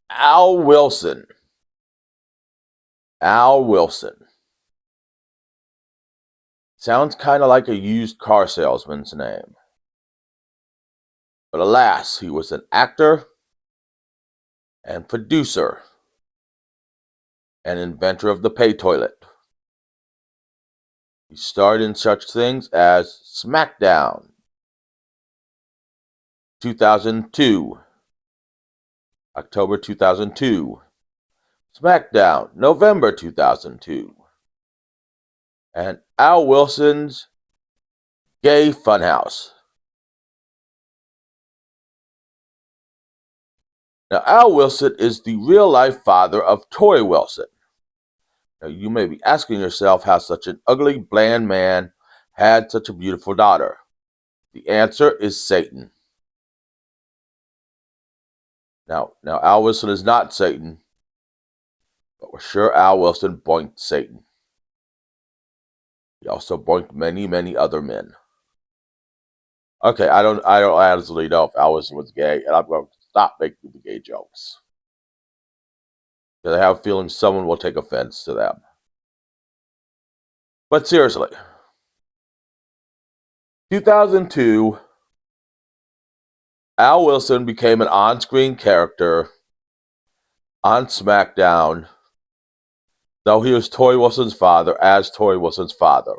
Al Wilson. Al Wilson. Sounds kind of like a used car salesman's name. But alas, he was an actor and producer and inventor of the pay toilet. He starred in such things as SmackDown, 2002, October 2002, SmackDown, November 2002, and Al Wilson's Gay Funhouse. Now, Al Wilson is the real-life father of Tori Wilson. Now, you may be asking yourself how such an ugly, bland man had such a beautiful daughter. The answer is Satan. Now, Al Wilson is not Satan, but we're sure Al Wilson boinked Satan. He also boinked many, many other men. Okay, I don't honestly know if Al Wilson was gay, and I'm going to stop making the gay jokes. Because I have a feeling someone will take offense to them. But seriously, 2002, Al Wilson became an on-screen character on SmackDown, though he was Tori Wilson's father, as Tori Wilson's father.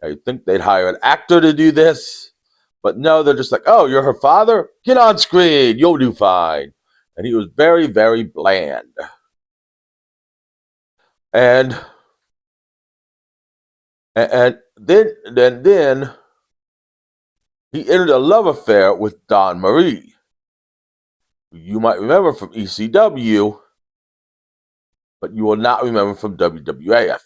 Now, you'd think they'd hire an actor to do this, but no, they're just like, oh, you're her father? Get on screen, you'll do fine. And he was very, very bland. And then he entered a love affair with Dawn Marie, who you might remember from ECW, but you will not remember from WWF.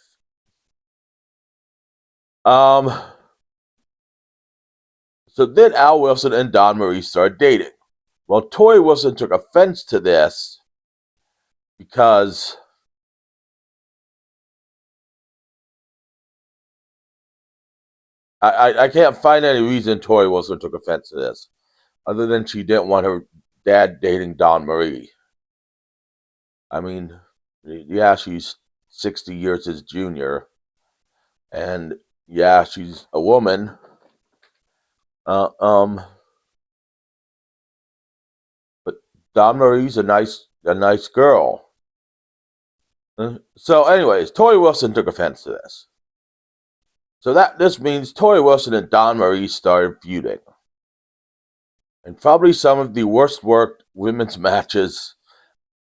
So then Al Wilson and Dawn Marie started dating. Well, Tori Wilson took offense to this because I can't find any reason Tori Wilson took offense to this, other than she didn't want her dad dating Dawn Marie. I mean, yeah, she's 60 years his junior, and yeah, she's a woman. But Dawn Marie's a nice girl. So, anyways, Tori Wilson took offense to this. So this means Tori Wilson and Dawn Marie started feuding. And probably some of the worst worked women's matches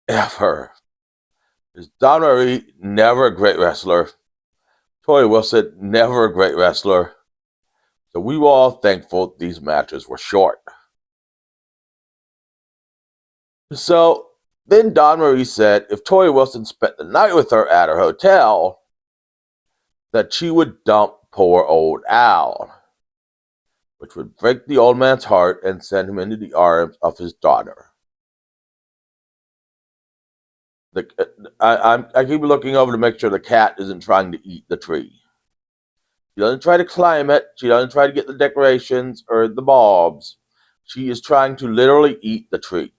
ever. Because Dawn Marie, never a great wrestler. Tori Wilson, never a great wrestler. So we were all thankful these matches were short. So then Dawn Marie said if Tori Wilson spent the night with her at her hotel, that she would dump poor old Al, which would break the old man's heart and send him into the arms of his daughter. I keep looking over to make sure the cat isn't trying to eat the tree. She doesn't try to climb it. She doesn't try to get the decorations or the bulbs. She is trying to literally eat the tree.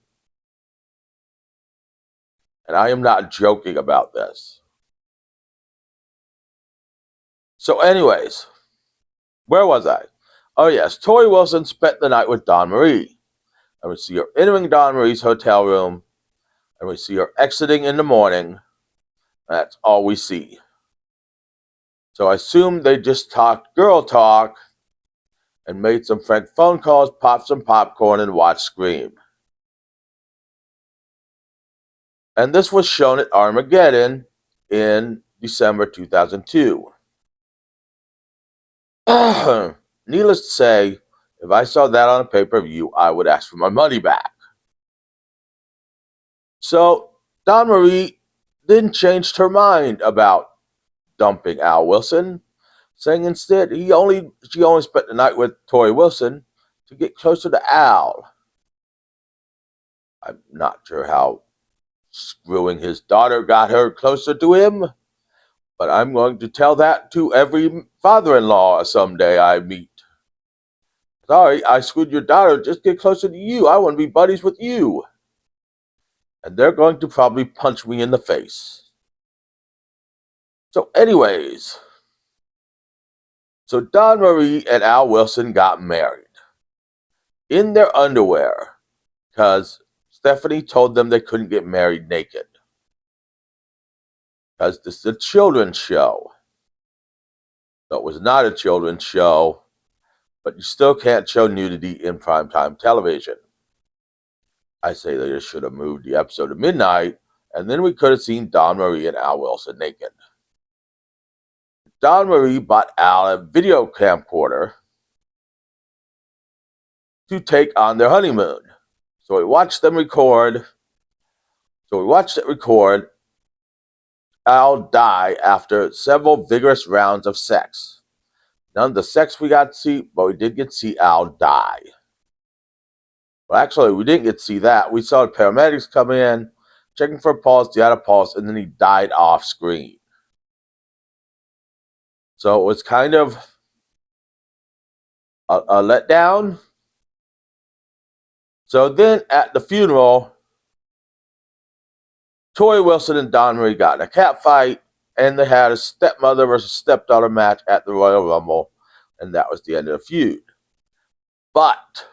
And I am not joking about this. So anyways, where was I? Oh yes, Tori Wilson spent the night with Dawn Marie. And we see her entering Dawn Marie's hotel room. And we see her exiting in the morning. That's all we see. So I assume they just talked girl talk and made some frank phone calls, popped some popcorn, and watched Scream. And this was shown at Armageddon in December 2002. Needless to say, if I saw that on a pay-per-view, I would ask for my money back. So Dawn Marie then changed her mind about dumping Al Wilson, saying instead she only spent the night with Tori Wilson to get closer to Al. I'm not sure how screwing his daughter got her closer to him, but I'm going to tell that to every father-in-law someday I meet. Sorry, I screwed your daughter. Just get closer to you. I want to be buddies with you. and they're going to probably punch me in the face. So anyways, so Don Marie and Al Wilson got married in their underwear because Stephanie told them they couldn't get married naked because this is a children's show. So it was not a children's show, but you still can't show nudity in primetime television. I say they just should have moved the episode to midnight, and then we could have seen Don Marie and Al Wilson naked. Don Marie bought Al a video camcorder to take on their honeymoon. So we watched them record. Al die after several vigorous rounds of sex. None of the sex we got to see, but we did get to see Al die. Well, actually, we didn't get to see that. We saw the paramedics come in, checking for a pulse, he had a pulse, and then he died off screen. So it was kind of a letdown. So then at the funeral, Tori Wilson and Don Marie got in a cat fight, and they had a stepmother versus stepdaughter match at the Royal Rumble, and that was the end of the feud. But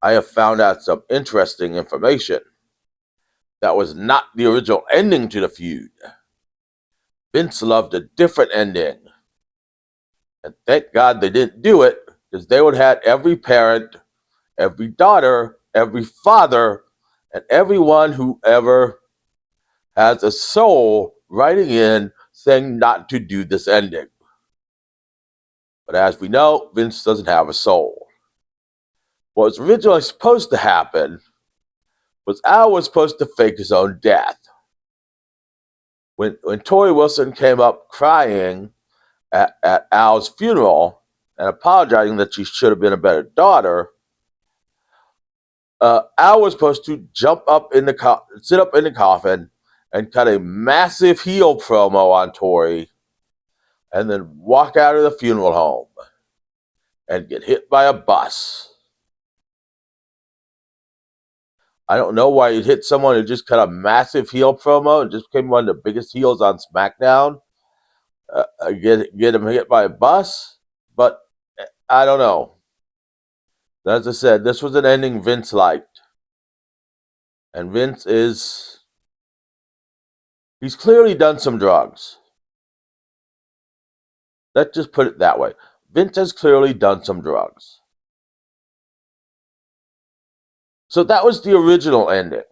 I have found out some interesting information. That was not the original ending to the feud. Vince loved a different ending. And thank God they didn't do it, because they would have had every parent, every daughter, every father, and everyone who ever has a soul writing in saying not to do this ending. But as we know, Vince doesn't have a soul. What was originally supposed to happen was Al was supposed to fake his own death. When Tori Wilson came up crying at Al's funeral and apologizing that she should have been a better daughter, Al was supposed to sit up in the coffin and cut a massive heel promo on Tori and then walk out of the funeral home and get hit by a bus. I don't know why you'd hit someone who just cut a massive heel promo and just became one of the biggest heels on SmackDown. Get him hit by a bus, but I don't know. As I said, this was an ending Vince liked. And Vince he's clearly done some drugs. Let's just put it that way. Vince has clearly done some drugs. So that was the original ending.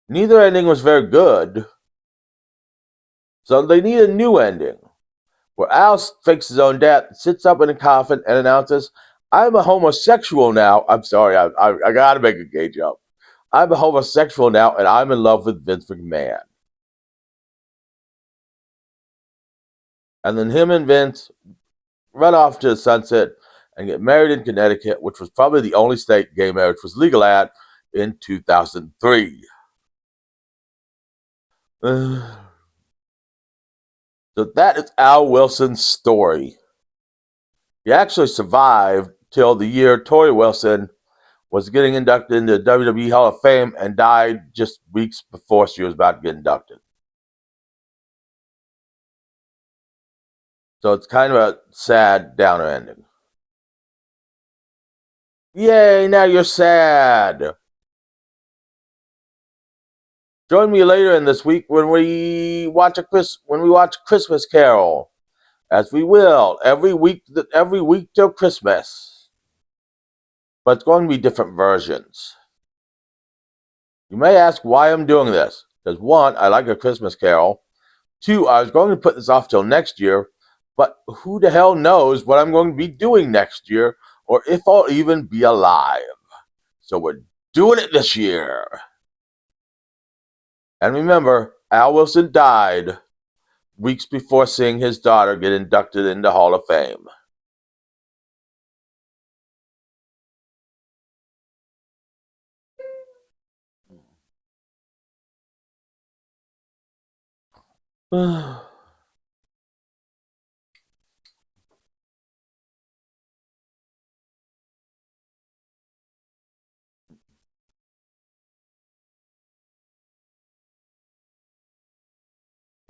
Neither ending was very good. So they need a new ending where Al fakes his own death, sits up in a coffin, and announces, I'm a homosexual now. I'm sorry, I gotta make a gay joke. I'm a homosexual now, and I'm in love with Vince McMahon. And then him and Vince run off to the sunset and get married in Connecticut, which was probably the only state gay marriage was legal at in 2003. So that is Al Wilson's story. He actually survived till the year Tori Wilson was getting inducted into the WWE Hall of Fame and died just weeks before she was about to get inducted. So it's kind of a sad downer ending. Yay, now you're sad. Join me later in this week when we watch Christmas Carol, as we will every week till Christmas. But it's going to be different versions. You may ask why I'm doing this. Because 1, I like A Christmas Carol. 2, I was going to put this off till next year, but who the hell knows what I'm going to be doing next year, or if I'll even be alive. So we're doing it this year. And remember, Al Wilson died weeks before seeing his daughter get inducted into Hall of Fame.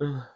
Ugh.